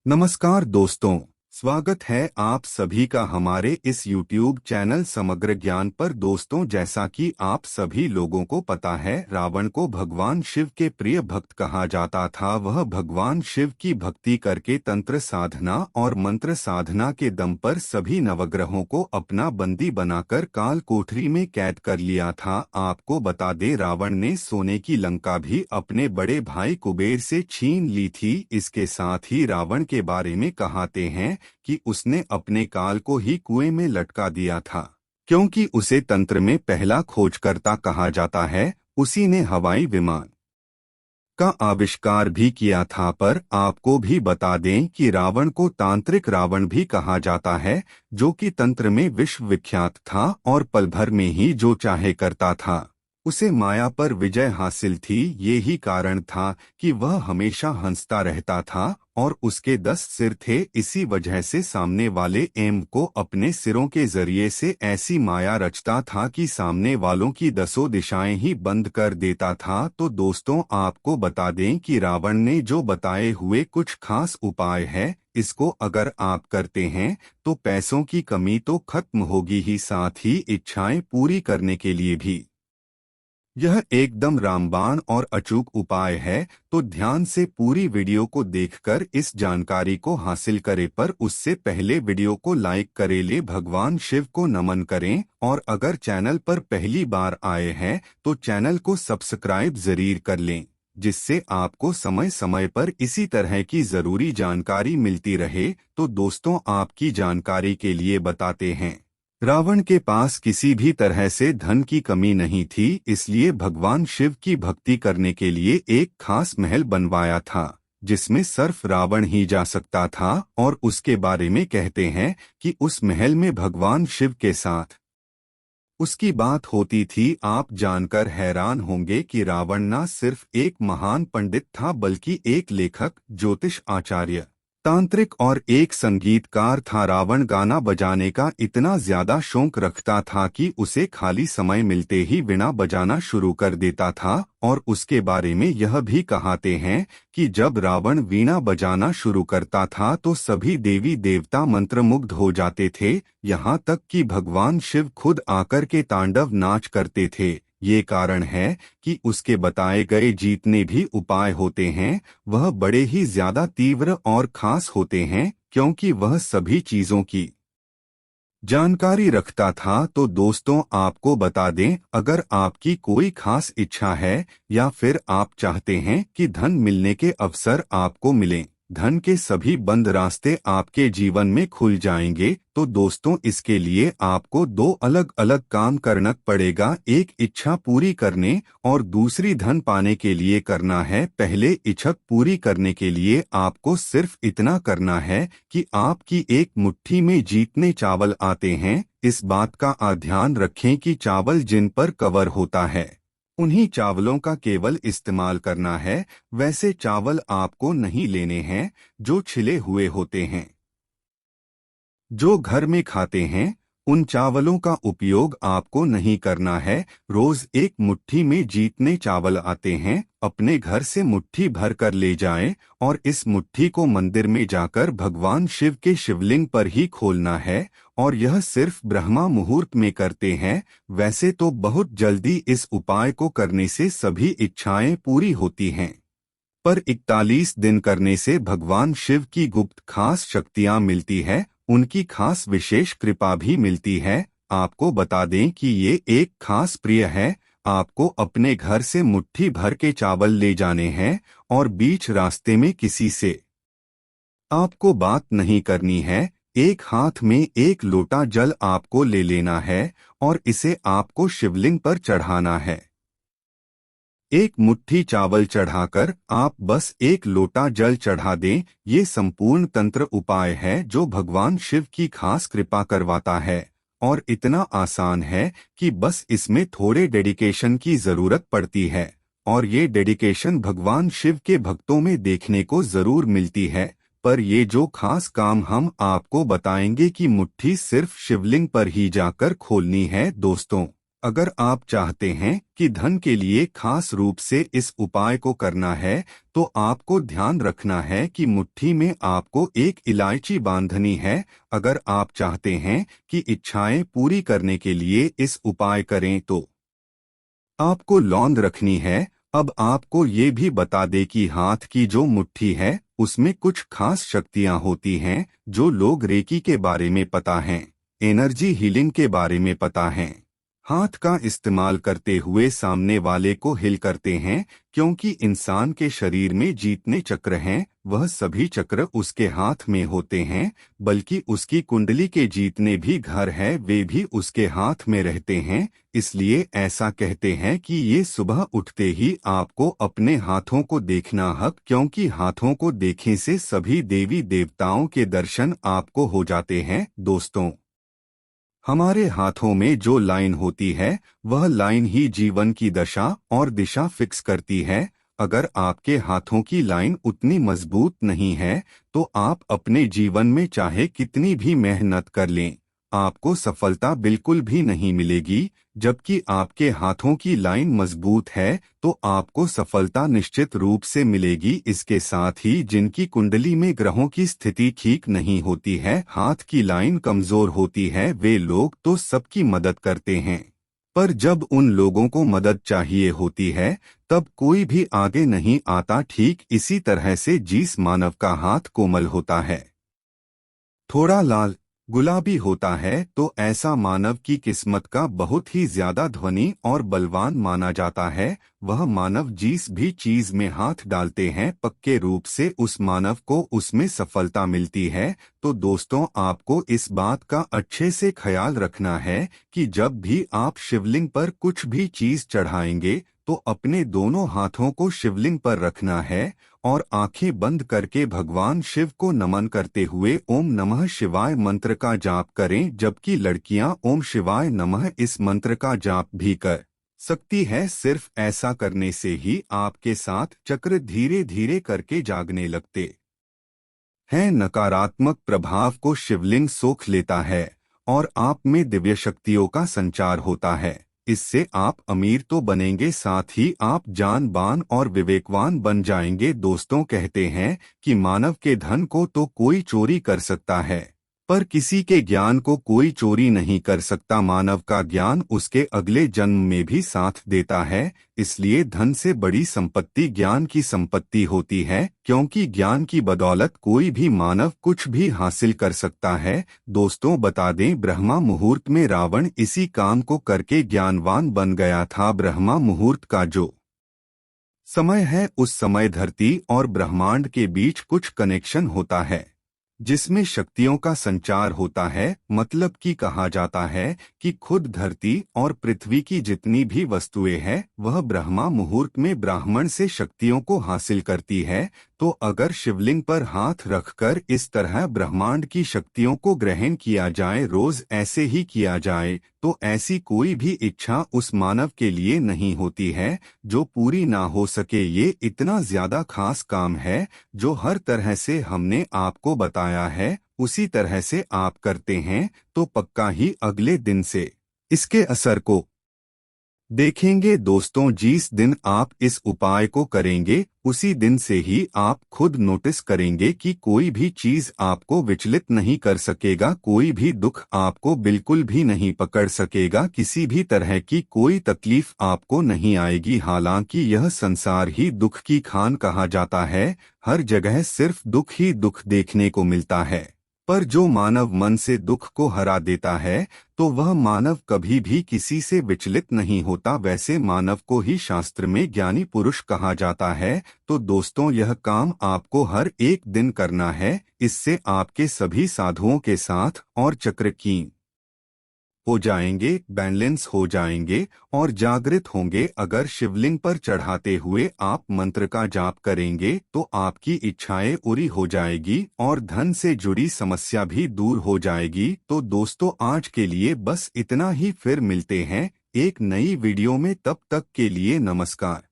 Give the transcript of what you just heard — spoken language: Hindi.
नमस्कार दोस्तों, स्वागत है आप सभी का हमारे इस YouTube चैनल समग्र ज्ञान पर। दोस्तों, जैसा कि आप सभी लोगों को पता है, रावण को भगवान शिव के प्रिय भक्त कहा जाता था। वह भगवान शिव की भक्ति करके तंत्र साधना और मंत्र साधना के दम पर सभी नवग्रहों को अपना बंदी बनाकर काल कोठरी में कैद कर लिया था। आपको बता दे, रावण ने सोने की लंका भी अपने बड़े भाई कुबेर से छीन ली थी। इसके साथ ही रावण के बारे में कहाते हैं कि उसने अपने काल को ही कुएं में लटका दिया था, क्योंकि उसे तंत्र में पहला खोजकर्ता कहा जाता है। उसी ने हवाई विमान का आविष्कार भी किया था। पर आपको भी बता दें कि रावण को तांत्रिक रावण भी कहा जाता है, जो कि तंत्र में विश्वविख्यात था और पल भर में ही जो चाहे करता था। उसे माया पर विजय हासिल थी। यही कारण था कि वह हमेशा हंसता रहता था और उसके 10 सिर थे। इसी वजह से सामने वाले एम को अपने सिरों के जरिए से ऐसी माया रचता था कि सामने वालों की 10 दिशाएं ही बंद कर देता था। तो दोस्तों, आपको बता दें कि रावण ने जो बताए हुए कुछ खास उपाय है, इसको अगर आप करते हैं तो पैसों की कमी तो खत्म होगी ही, साथ ही इच्छाएं पूरी करने के लिए भी यह एकदम रामबाण और अचूक उपाय है। तो ध्यान से पूरी वीडियो को देखकर इस जानकारी को हासिल करें, पर उससे पहले वीडियो को लाइक करें, ले भगवान शिव को नमन करें। और अगर चैनल पर पहली बार आए हैं तो चैनल को सब्सक्राइब जरूर कर लें, जिससे आपको समय समय पर इसी तरह की जरूरी जानकारी मिलती रहे। तो दोस्तों, आपकी जानकारी के लिए बताते हैं, रावण के पास किसी भी तरह से धन की कमी नहीं थी, इसलिए भगवान शिव की भक्ति करने के लिए एक खास महल बनवाया था, जिसमें सिर्फ रावण ही जा सकता था। और उसके बारे में कहते हैं कि उस महल में भगवान शिव के साथ उसकी बात होती थी। आप जानकर हैरान होंगे कि रावण न सिर्फ एक महान पंडित था, बल्कि एक लेखक, ज्योतिष आचार्य, तांत्रिक और एक संगीतकार था। रावण गाना बजाने का इतना ज्यादा शौक रखता था कि उसे खाली समय मिलते ही वीणा बजाना शुरू कर देता था। और उसके बारे में यह भी कहाते हैं कि जब रावण वीणा बजाना शुरू करता था तो सभी देवी देवता मंत्रमुग्ध हो जाते थे, यहाँ तक कि भगवान शिव खुद आकर के तांडव नाच करते थे। ये कारण है कि उसके बताए गए जितने भी उपाय होते हैं, वह बड़े ही ज्यादा तीव्र और खास होते हैं, क्योंकि वह सभी चीजों की जानकारी रखता था। तो दोस्तों, आपको बता दें, अगर आपकी कोई खास इच्छा है या फिर आप चाहते हैं कि धन मिलने के अवसर आपको मिलें, धन के सभी बंद रास्ते आपके जीवन में खुल जाएंगे, तो दोस्तों, इसके लिए आपको 2 अलग अलग काम करना पड़ेगा। एक इच्छा पूरी करने और दूसरी धन पाने के लिए करना है। पहले इच्छा पूरी करने के लिए आपको सिर्फ इतना करना है कि आपकी एक मुट्ठी में जितने चावल आते हैं, इस बात का ध्यान रखें कि चावल जिन पर कवर होता है उन्हीं चावलों का केवल इस्तेमाल करना है। वैसे चावल आपको नहीं लेने हैं जो छिले हुए होते हैं, जो घर में खाते हैं, उन चावलों का उपयोग आपको नहीं करना है। रोज एक मुट्ठी में जितने चावल आते हैं, अपने घर से मुट्ठी भर कर ले जाएं और इस मुट्ठी को मंदिर में जाकर भगवान शिव के शिवलिंग पर ही खोलना है। और यह सिर्फ ब्रह्मा मुहूर्त में करते हैं। वैसे तो बहुत जल्दी इस उपाय को करने से सभी इच्छाएं पूरी होती हैं, पर 41 दिन करने से भगवान शिव की गुप्त खास शक्तियां मिलती है, उनकी खास विशेष कृपा भी मिलती है। आपको बता दें कि ये एक खास प्रिय है। आपको अपने घर से मुट्ठी भर के चावल ले जाने हैं और बीच रास्ते में किसी से आपको बात नहीं करनी है। एक हाथ में एक लोटा जल आपको ले लेना है और इसे आपको शिवलिंग पर चढ़ाना है। एक मुट्ठी चावल चढ़ाकर आप बस एक लोटा जल चढ़ा दें। ये संपूर्ण तंत्र उपाय है जो भगवान शिव की खास कृपा करवाता है, और इतना आसान है कि बस इसमें थोड़े डेडिकेशन की जरूरत पड़ती है। और ये डेडिकेशन भगवान शिव के भक्तों में देखने को जरूर मिलती है। पर ये जो खास काम हम आपको बताएंगे कि मुट्ठी सिर्फ शिवलिंग पर ही जाकर खोलनी है। दोस्तों, अगर आप चाहते हैं कि धन के लिए खास रूप से इस उपाय को करना है, तो आपको ध्यान रखना है कि मुट्ठी में आपको एक इलायची बांधनी है। अगर आप चाहते हैं कि इच्छाएं पूरी करने के लिए इस उपाय करें तो आपको लौंग रखनी है। अब आपको ये भी बता दे कि हाथ की जो मुट्ठी है उसमें कुछ खास शक्तियां होती हैं जो लोग रेकी के बारे में पता है, एनर्जी हीलिंग के बारे में पता है। हाथ का इस्तेमाल करते हुए सामने वाले को हिल करते हैं, क्योंकि इंसान के शरीर में जितने चक्र हैं वह सभी चक्र उसके हाथ में होते हैं, बल्कि उसकी कुंडली के जितने भी घर हैं वे भी उसके हाथ में रहते हैं। इसलिए ऐसा कहते हैं कि ये सुबह उठते ही आपको अपने हाथों को देखना हक, क्योंकि हाथों को देखने से सभी देवी देवताओं के दर्शन आपको हो जाते हैं। दोस्तों, हमारे हाथों में जो लाइन होती है वह लाइन ही जीवन की दशा और दिशा फिक्स करती है। अगर आपके हाथों की लाइन उतनी मजबूत नहीं है तो आप अपने जीवन में चाहे कितनी भी मेहनत कर लें, आपको सफलता बिल्कुल भी नहीं मिलेगी। जबकि आपके हाथों की लाइन मजबूत है तो आपको सफलता निश्चित रूप से मिलेगी। इसके साथ ही जिनकी कुंडली में ग्रहों की स्थिति ठीक नहीं होती है, हाथ की लाइन कमजोर होती है, वे लोग तो सबकी मदद करते हैं, पर जब उन लोगों को मदद चाहिए होती है तब कोई भी आगे नहीं आता। ठीक इसी तरह से जिस मानव का हाथ कोमल होता है, थोड़ा लाल गुलाबी होता है, तो ऐसा मानव की किस्मत का बहुत ही ज्यादा धनी और बलवान माना जाता है। वह मानव जिस भी चीज में हाथ डालते हैं पक्के रूप से उस मानव को उसमें सफलता मिलती है। तो दोस्तों, आपको इस बात का अच्छे से ख्याल रखना है कि जब भी आप शिवलिंग पर कुछ भी चीज चढ़ाएंगे तो अपने दोनों हाथों को शिवलिंग पर रखना है और आंखें बंद करके भगवान शिव को नमन करते हुए ओम नमः शिवाय मंत्र का जाप करें। जबकि लड़कियां ओम शिवाय नमः इस मंत्र का जाप भी कर सकती है। सिर्फ ऐसा करने से ही आपके साथ चक्र धीरे धीरे करके जागने लगते हैं। नकारात्मक प्रभाव को शिवलिंग सोख लेता है और आप में दिव्य शक्तियों का संचार होता है। इससे आप अमीर तो बनेंगे, साथ ही आप जानबान और विवेकवान बन जाएंगे। दोस्तों, कहते हैं कि मानव के धन को तो कोई चोरी कर सकता है, पर किसी के ज्ञान को कोई चोरी नहीं कर सकता। मानव का ज्ञान उसके अगले जन्म में भी साथ देता है। इसलिए धन से बड़ी संपत्ति ज्ञान की संपत्ति होती है, क्योंकि ज्ञान की बदौलत कोई भी मानव कुछ भी हासिल कर सकता है। दोस्तों, बता दें, ब्रह्मा मुहूर्त में रावण इसी काम को करके ज्ञानवान बन गया था। ब्रह्मा मुहूर्त का जो समय है उस समय धरती और ब्रह्मांड के बीच कुछ कनेक्शन होता है जिसमें शक्तियों का संचार होता है। मतलब कि कहा जाता है कि खुद धरती और पृथ्वी की जितनी भी वस्तुएं हैं वह ब्रह्मा मुहूर्त में ब्राह्मण से शक्तियों को हासिल करती है। तो अगर शिवलिंग पर हाथ रखकर इस तरह ब्रह्मांड की शक्तियों को ग्रहण किया जाए, रोज ऐसे ही किया जाए, तो ऐसी कोई भी इच्छा उस मानव के लिए नहीं होती है जो पूरी ना हो सके। ये इतना ज्यादा खास काम है जो हर तरह से हमने आपको बताया है उसी तरह से आप करते हैं तो पक्का ही अगले दिन से इसके असर को देखेंगे। दोस्तों, जिस दिन आप इस उपाय को करेंगे उसी दिन से ही आप खुद नोटिस करेंगे कि कोई भी चीज आपको विचलित नहीं कर सकेगा, कोई भी दुख आपको बिल्कुल भी नहीं पकड़ सकेगा, किसी भी तरह की कोई तकलीफ आपको नहीं आएगी। हालांकि यह संसार ही दुख की खान कहा जाता है, हर जगह सिर्फ दुख ही दुख देखने को मिलता है, पर जो मानव मन से दुख को हरा देता है तो वह मानव कभी भी किसी से विचलित नहीं होता। वैसे मानव को ही शास्त्र में ज्ञानी पुरुष कहा जाता है। तो दोस्तों, यह काम आपको हर एक दिन करना है। इससे आपके सभी साधुओं के साथ और चक्र की हो जाएंगे, बैलेंस हो जाएंगे और जागृत होंगे। अगर शिवलिंग पर चढ़ाते हुए आप मंत्र का जाप करेंगे तो आपकी इच्छाएं पूरी हो जाएगी और धन से जुड़ी समस्या भी दूर हो जाएगी। तो दोस्तों, आज के लिए बस इतना ही, फिर मिलते हैं एक नई वीडियो में। तब तक के लिए नमस्कार।